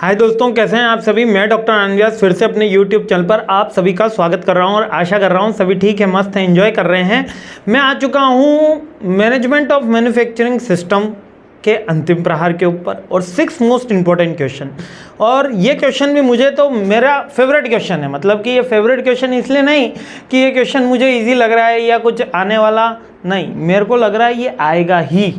हाय दोस्तों, कैसे हैं आप सभी। मैं डॉक्टर आनंद व्यास फिर से अपने यूट्यूब चैनल पर आप सभी का स्वागत कर रहा हूं और आशा कर रहा हूं सभी ठीक है, मस्त है, एंजॉय कर रहे हैं। मैं आ चुका हूं मैनेजमेंट ऑफ मैन्युफैक्चरिंग सिस्टम के अंतिम प्रहार के ऊपर और 6 मोस्ट इंपॉर्टेंट क्वेश्चन। और ये क्वेश्चन भी मुझे तो मेरा फेवरेट क्वेश्चन है। मतलब कि ये फेवरेट क्वेश्चन इसलिए नहीं कि ये क्वेश्चन मुझे ईजी लग रहा है या कुछ आने वाला नहीं, मेरे को लग रहा है ये आएगा ही।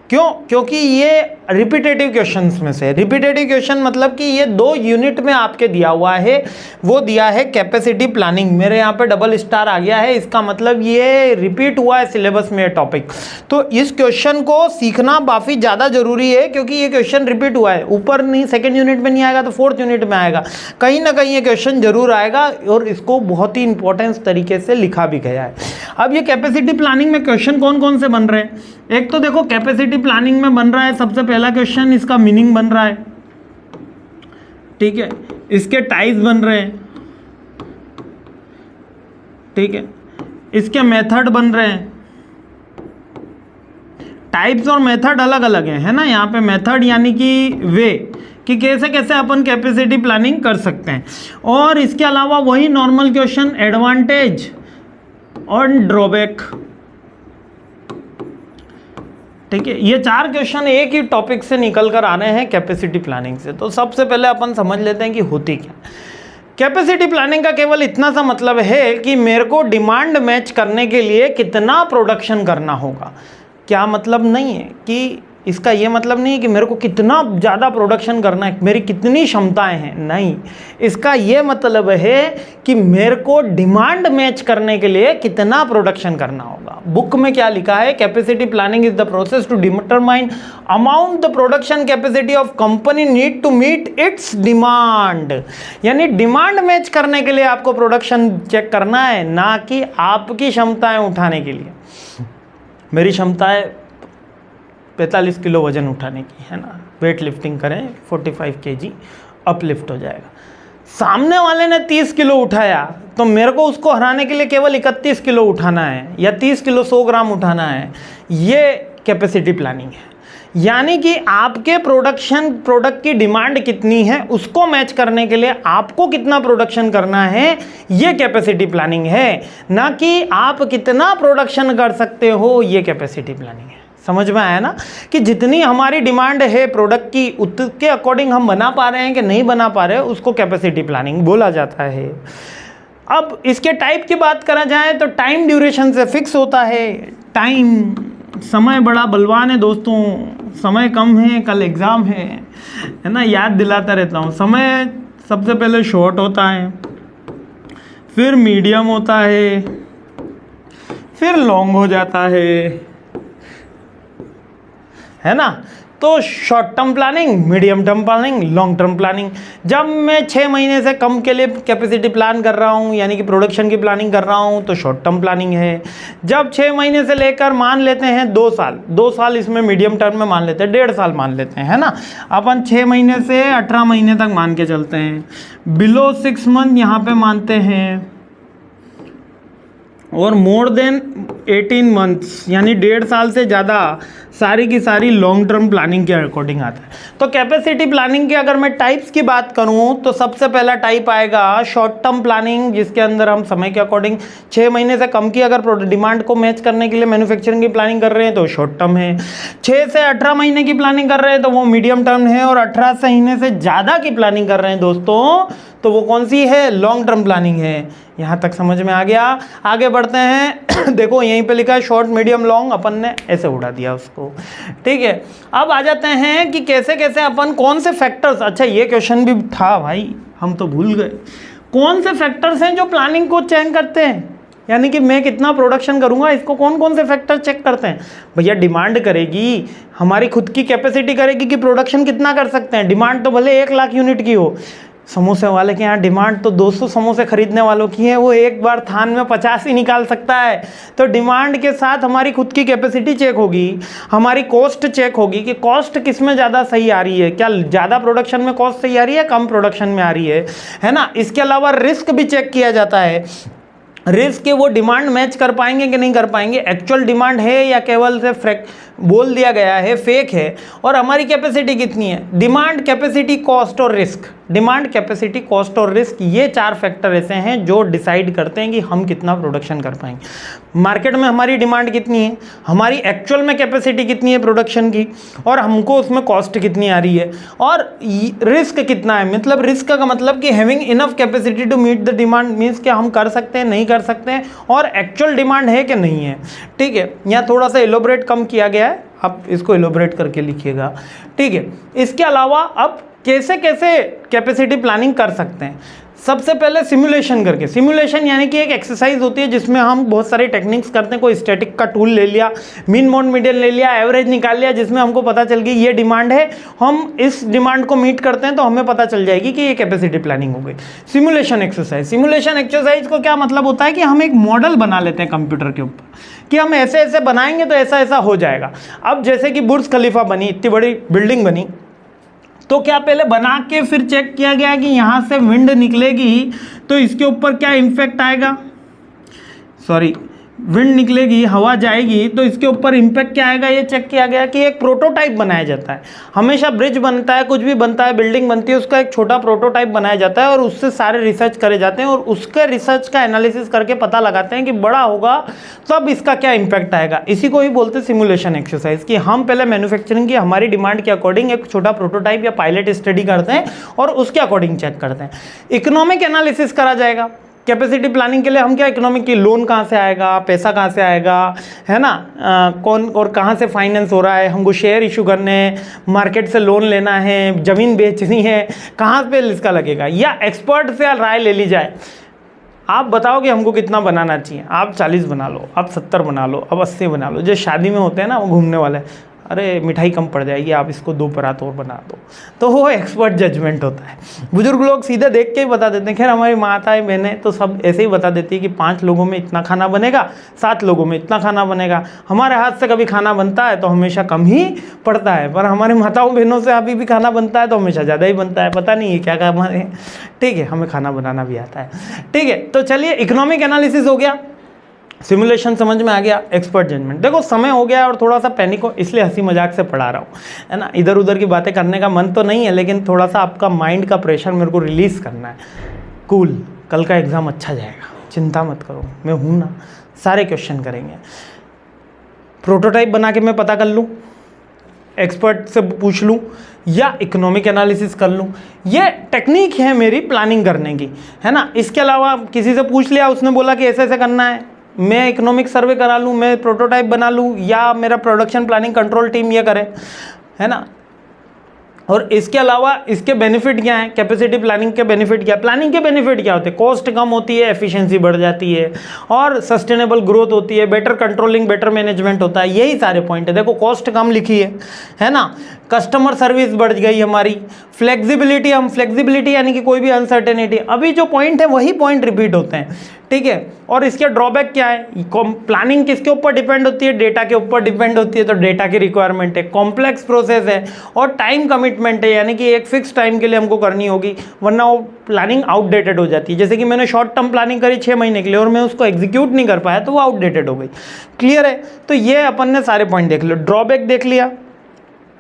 क्यों? क्योंकि ये रिपीटेटिव क्वेश्चंस में से, रिपीटेटिव क्वेश्चन मतलब कि ये 2 यूनिट में आपके दिया हुआ है। वो दिया है कैपेसिटी प्लानिंग, मेरे यहाँ पे डबल स्टार आ गया है, इसका मतलब ये रिपीट हुआ है सिलेबस में टॉपिक। तो इस क्वेश्चन को सीखना काफ़ी ज़्यादा जरूरी है क्योंकि ये क्वेश्चन रिपीट हुआ है। ऊपर नहीं, सेकेंड यूनिट में नहीं आएगा तो 4th यूनिट में आएगा, कहीं ना कहीं ये क्वेश्चन जरूर आएगा और इसको बहुत ही इंपॉर्टेंस तरीके से लिखा भी गया है। अब ये कैपेसिटी प्लानिंग में क्वेश्चन कौन कौन से बन रहे हैं? एक तो देखो कैपेसिटी प्लानिंग में बन रहा है सबसे पहला क्वेश्चन, इसका मीनिंग बन रहा है, ठीक है। इसके टाइप्स बन रहे हैं, ठीक है। इसके मेथड बन रहे हैं। टाइप्स और मेथड अलग अलग है ना। यहाँ पे मेथड यानी कि वे कि कैसे कैसे अपन कैपेसिटी प्लानिंग कर सकते हैं। और इसके अलावा वही नॉर्मल क्वेश्चन, एडवांटेज और ड्रॉबैक, ठीक है। ये 4 क्वेश्चन एक ही टॉपिक से निकल कर आ रहे हैं कैपेसिटी प्लानिंग से। तो सबसे पहले अपन समझ लेते हैं कि होती क्या। कैपेसिटी प्लानिंग का केवल इतना सा मतलब है कि मेरे को डिमांड मैच करने के लिए कितना प्रोडक्शन करना होगा। क्या मतलब नहीं है कि इसका ये मतलब नहीं है कि मेरे को कितना ज़्यादा प्रोडक्शन करना है, मेरी कितनी क्षमताएं हैं, नहीं। इसका ये मतलब है कि मेरे को डिमांड मैच करने के लिए कितना प्रोडक्शन करना होगा। बुक में क्या लिखा है? Capacity planning is the process to determine amount the production capacity of company need to meet its demand. यानी डिमांड मैच करने के लिए आपको प्रोडक्शन चेक करना है, ना कि आपकी क्षमताएं उठाने के लिए। मेरी क्षमता है 45 किलो वजन उठाने की, है ना। वेट लिफ्टिंग करें 45 kg अपलिफ्ट हो जाएगा। सामने वाले ने 30 किलो उठाया तो मेरे को उसको हराने के लिए केवल 31 किलो उठाना है या 30 किलो 100 ग्राम उठाना है। ये कैपेसिटी प्लानिंग है। यानी कि आपके प्रोडक्ट की डिमांड कितनी है उसको मैच करने के लिए आपको कितना प्रोडक्शन करना है, ये कैपेसिटी प्लानिंग है। ना कि आप कितना प्रोडक्शन कर सकते हो, ये कैपेसिटी प्लानिंग है। समझ में आया ना कि जितनी हमारी डिमांड है प्रोडक्ट की उसके अकॉर्डिंग हम बना पा रहे हैं कि नहीं बना पा रहे हैं, उसको कैपेसिटी प्लानिंग बोला जाता है। अब इसके टाइप की बात करा जाए तो टाइम ड्यूरेशन से फिक्स होता है। टाइम, समय बड़ा बलवान है दोस्तों, समय कम है, कल एग्ज़ाम है ना, याद दिलाता रहता हूँ। समय सबसे पहले शॉर्ट होता है, फिर मीडियम होता है, फिर लॉन्ग हो जाता है ना। तो short term planning, medium term planning, long term planning. जब मैं 6 महीने से कम के लिए कैपेसिटी प्लान कर रहा हूँ यानी कि प्रोडक्शन की प्लानिंग कर रहा हूँ तो शॉर्ट टर्म प्लानिंग है। जब 6 महीने से लेकर मान लेते हैं 2 साल इसमें मीडियम टर्म में मान लेते हैं, 1.5 साल मान लेते हैं, है ना। अपन 6 महीने से 18 महीने तक मान के चलते हैं। बिलो 6 मंथ यहाँ पे मानते हैं और मोर देन 18 मंथ्स यानी 1.5 साल से ज़्यादा सारी की सारी लॉन्ग टर्म प्लानिंग के अकॉर्डिंग आता है। तो कैपेसिटी प्लानिंग के अगर मैं टाइप्स की बात करूं तो सबसे पहला टाइप आएगा शॉर्ट टर्म प्लानिंग, जिसके अंदर हम समय के अकॉर्डिंग 6 महीने से कम की अगर डिमांड को मैच करने के लिए मैन्युफैक्चरिंग की प्लानिंग कर रहे हैं तो शॉर्ट टर्म है। 6 से 18 महीने की प्लानिंग कर रहे हैं तो वो मीडियम टर्म है। और 18 महीने से ज़्यादा की प्लानिंग कर रहे हैं दोस्तों तो वो कौन सी है? लॉन्ग टर्म प्लानिंग है। यहाँ तक समझ में आ गया। आगे बढ़ते हैं। देखो यहीं पे लिखा है शॉर्ट, मीडियम, लॉन्ग, अपन ने ऐसे उड़ा दिया उसको, ठीक है। अब आ जाते हैं कि कैसे कैसे अपन कौन से फैक्टर्स, अच्छा ये क्वेश्चन भी था भाई, हम तो भूल गए। कौन से फैक्टर्स हैं जो प्लानिंग को चेक करते हैं, यानी कि मैं कितना प्रोडक्शन करूंगा इसको कौन कौन से फैक्टर चेक करते हैं? भैया डिमांड करेगी, हमारी खुद की कैपेसिटी करेगी कि प्रोडक्शन कितना कर सकते हैं। डिमांड तो भले 1 लाख यूनिट की हो, समोसे वाले के यहाँ डिमांड तो 200 समोसे खरीदने वालों की है, वो एक बार थान में 50 ही निकाल सकता है। तो डिमांड के साथ हमारी खुद की कैपेसिटी चेक होगी, हमारी कॉस्ट चेक होगी कि कॉस्ट किस में ज़्यादा सही आ रही है, क्या ज़्यादा प्रोडक्शन में कॉस्ट सही आ रही है, कम प्रोडक्शन में आ रही है ना। इसके अलावा रिस्क भी चेक किया जाता है। रिस्क के वो डिमांड मैच कर पाएंगे कि नहीं कर पाएंगे, एक्चुअल डिमांड है या केवल से बोल दिया गया है फेक है। और हमारी कैपेसिटी कितनी है, डिमांड, कैपेसिटी, कॉस्ट और रिस्क। डिमांड, कैपेसिटी, कॉस्ट और रिस्क, ये 4 फैक्टर ऐसे हैं जो डिसाइड करते हैं कि हम कितना प्रोडक्शन कर पाएंगे। मार्केट में हमारी डिमांड कितनी है, हमारी एक्चुअल में कैपेसिटी कितनी है प्रोडक्शन की, और हमको उसमें कॉस्ट कितनी आ रही है, और रिस्क कितना है। मतलब रिस्क का मतलब कि having enough capacity to meet the demand, means कि हम कर सकते हैं, नहीं कर सकते हैं, और एक्चुअल डिमांड है कि नहीं है। ठीक है, यहाँ थोड़ा सा एलोबरेट कम किया गया है, आप इसको एलोबरेट करके लिखिएगा। ठीक है, इसके अलावा अब कैसे कैसे कैपेसिटी प्लानिंग कर सकते हैं। सबसे पहले सिमुलेशन करके, सिमुलेशन यानी कि एक एक्सरसाइज होती है जिसमें हम बहुत सारे टेक्निक्स करते हैं। कोई स्टैटिक का टूल ले लिया, मीन मोड मीडियन ले लिया, एवरेज निकाल लिया, जिसमें हमको पता चल गई ये डिमांड है, हम इस डिमांड को मीट करते हैं तो हमें पता चल जाएगी कि ये कैपेसिटी प्लानिंग हो गई। सिमुलेशन एक्सरसाइज, सिमुलेशन एक्सरसाइज को क्या मतलब होता है कि हम एक मॉडल बना लेते हैं कंप्यूटर के ऊपर कि हम ऐसे ऐसे बनाएंगे तो ऐसा ऐसा हो जाएगा। अब जैसे कि बुर्ज खलीफा बनी, इतनी बड़ी बिल्डिंग बनी, तो क्या पहले बना के फिर चेक किया गया कि यहाँ से विंड निकलेगी तो इसके ऊपर क्या इम्पैक्ट आएगा, विंड निकलेगी, हवा जाएगी तो इसके ऊपर इम्पैक्ट क्या आएगा, ये चेक किया गया कि एक प्रोटोटाइप बनाया जाता है। हमेशा ब्रिज बनता है, कुछ भी बनता है, बिल्डिंग बनती है, उसका एक छोटा प्रोटोटाइप बनाया जाता है और उससे सारे रिसर्च करे जाते हैं और उसके रिसर्च का एनालिसिस करके पता लगाते हैं कि बड़ा होगा तब इसका क्या इम्पैक्ट आएगा। इसी को ही बोलते हैं सिमुलेशन एक्सरसाइज, कि हम पहले मैन्युफैक्चरिंग की हमारी डिमांड के अकॉर्डिंग एक छोटा प्रोटोटाइप या पायलट स्टडी करते हैं और उसके अकॉर्डिंग चेक करते हैं। इकोनॉमिक एनालिसिस करा जाएगा कैपेसिटी प्लानिंग के लिए। हम क्या इकोनॉमिक की, लोन कहाँ से आएगा, पैसा कहाँ से आएगा, है ना, कौन और कहाँ से फाइनेंस हो रहा है, हमको शेयर इशू करने हैं, मार्केट से लोन लेना है, ज़मीन बेचनी है, कहाँ पे इसका लगेगा, या एक्सपर्ट से राय ले ली जाए। आप बताओ कि हमको कितना बनाना चाहिए, आप 40 बना लो, आप 70 बना लो, अब 80 बना लो। जो शादी में होते हैं ना वो घूमने वाले, अरे मिठाई कम पड़ जाएगी, आप इसको 2 परात और बना दो, तो वो एक्सपर्ट जजमेंट होता है। बुजुर्ग लोग सीधे देख के ही बता देते हैं। खैर हमारी माताएं बहनें तो सब ऐसे ही बता देती है कि 5 लोगों में इतना खाना बनेगा, 7 लोगों में इतना खाना बनेगा। हमारे हाथ से कभी खाना बनता है तो हमेशा कम ही पड़ता है, पर हमारे माताओं बहनों से अभी भी खाना बनता है तो हमेशा ज़्यादा ही बनता है। पता नहीं है क्या काम है। ठीक है, हमें खाना बनाना भी आता है। ठीक है, तो चलिए इकोनॉमिक एनालिसिस हो गया, सिमुलेशन समझ में आ गया, एक्सपर्ट जजमेंट। देखो समय हो गया और थोड़ा सा पैनिक हो, इसलिए हंसी मजाक से पढ़ा रहा हूँ, है ना। इधर उधर की बातें करने का मन तो नहीं है, लेकिन थोड़ा सा आपका माइंड का प्रेशर मेरे को रिलीज़ करना है। कूल, कल का एग्ज़ाम अच्छा जाएगा, चिंता मत करो, मैं हूँ ना, सारे क्वेश्चन करेंगे। प्रोटोटाइप बना के मैं पता कर लूँ, एक्सपर्ट से पूछ लूँ, या इकोनॉमिक एनालिसिस कर लूँ, ये टेक्निक है मेरी प्लानिंग करने की, है ना। इसके अलावा किसी से पूछ लिया, उसने बोला कि ऐसे ऐसे करना है, मैं इकोनॉमिक सर्वे करा लूँ, मैं प्रोटोटाइप बना लूँ, या मेरा प्रोडक्शन प्लानिंग कंट्रोल टीम ये करे, है ना। और इसके अलावा इसके बेनिफिट क्या है, कैपेसिटी प्लानिंग के बेनिफिट क्या है। प्लानिंग के बेनिफिट क्या होते हैं, कॉस्ट कम होती है, एफिशिएंसी बढ़ जाती है, और सस्टेनेबल ग्रोथ होती है, बेटर कंट्रोलिंग, बेटर मैनेजमेंट होता है। यही सारे पॉइंट है। देखो कॉस्ट कम लिखी है ना, कस्टमर सर्विस बढ़ गई हमारी, फ्लेक्सिबिलिटी, हम फ्लेक्सिबिलिटी यानी कि कोई भी अनसर्टेनिटी, अभी जो पॉइंट है वही पॉइंट रिपीट होते हैं। ठीक है, और इसके ड्रॉबैक क्या है, प्लानिंग किसके ऊपर डिपेंड होती है, डेटा के ऊपर डिपेंड होती है, तो डेटा की रिक्वायरमेंट है, कॉम्प्लेक्स प्रोसेस है, और टाइम कमिटमेंट है, यानी कि एक फिक्स टाइम के लिए हमको करनी होगी, वरना वो प्लानिंग आउटडेटेड हो जाती है। जैसे कि मैंने शॉर्ट टर्म प्लानिंग करी 6 महीने के लिए और मैं उसको एग्जीक्यूट नहीं कर पाया तो वो आउटडेटेड हो गई। क्लियर है, तो ये अपन ने सारे पॉइंट देख लिया, ड्रॉबैक देख लिया,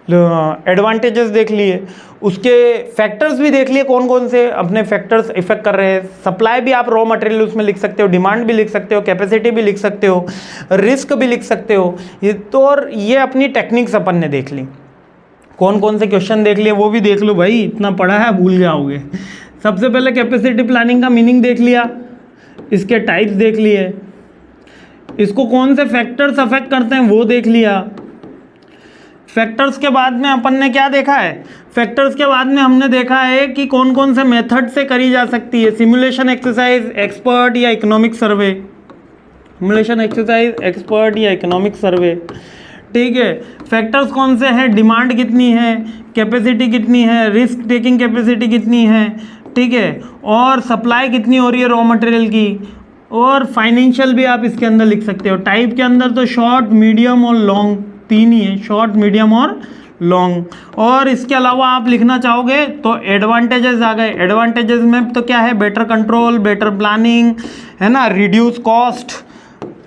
एडवांटेजेस देख लिए, उसके फैक्टर्स भी देख लिए, कौन कौन से अपने फैक्टर्स इफेक्ट कर रहे हैं। सप्लाई भी आप रॉ मटेरियल उसमें लिख सकते हो, डिमांड भी लिख सकते हो, कैपेसिटी भी लिख सकते हो, रिस्क भी लिख सकते हो। ये तो, और ये अपनी टेक्निक्स अपन ने देख ली, कौन कौन से क्वेश्चन देख लिए वो भी देख लो भाई, इतना पढ़ा है भूल जाओगे। सबसे पहले कैपेसिटी प्लानिंग का मीनिंग देख लिया, इसके टाइप्स देख लिए, इसको कौन से फैक्टर्स अफेक्ट करते हैं वो देख लिया। फैक्टर्स के बाद में अपन ने क्या देखा है, फैक्टर्स के बाद में हमने देखा है कि कौन कौन से मेथड से करी जा सकती है, सिमुलेशन एक्सरसाइज, एक्सपर्ट या economic survey, simulation exercise, expert या इकोनॉमिक सर्वे। ठीक है, फैक्टर्स कौन से हैं, डिमांड कितनी है, कैपेसिटी कितनी है, रिस्क टेकिंग कैपेसिटी कितनी है, ठीक है, और सप्लाई कितनी हो रही है रॉ मटेरियल की, और फाइनेंशियल भी आप इसके अंदर लिख सकते हो। टाइप के अंदर तो शॉर्ट, मीडियम और लॉन्ग, 3 ही है, शॉर्ट, मीडियम और लॉन्ग। और इसके अलावा आप लिखना चाहोगे तो एडवांटेजेस आ गए। एडवांटेजेस में तो क्या है, बेटर कंट्रोल, बेटर प्लानिंग, है ना, रिड्यूस कॉस्ट।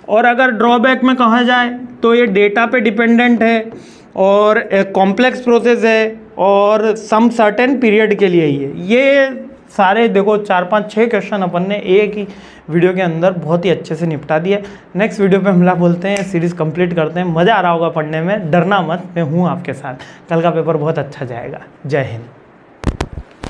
और अगर ड्रॉबैक में कहा जाए तो ये डेटा पे डिपेंडेंट है और एक कॉम्प्लेक्स प्रोसेस है और सम सर्टेन पीरियड के लिए ही है। ये सारे देखो 4 5 6 क्वेश्चन अपन ने एक ही वीडियो के अंदर बहुत ही अच्छे से निपटा दिया। नेक्स्ट वीडियो पे हमला बोलते हैं, सीरीज़ कंप्लीट करते हैं। मज़ा आ रहा होगा पढ़ने में, डरना मत, मैं हूँ आपके साथ। कल का पेपर बहुत अच्छा जाएगा। जय हिंद।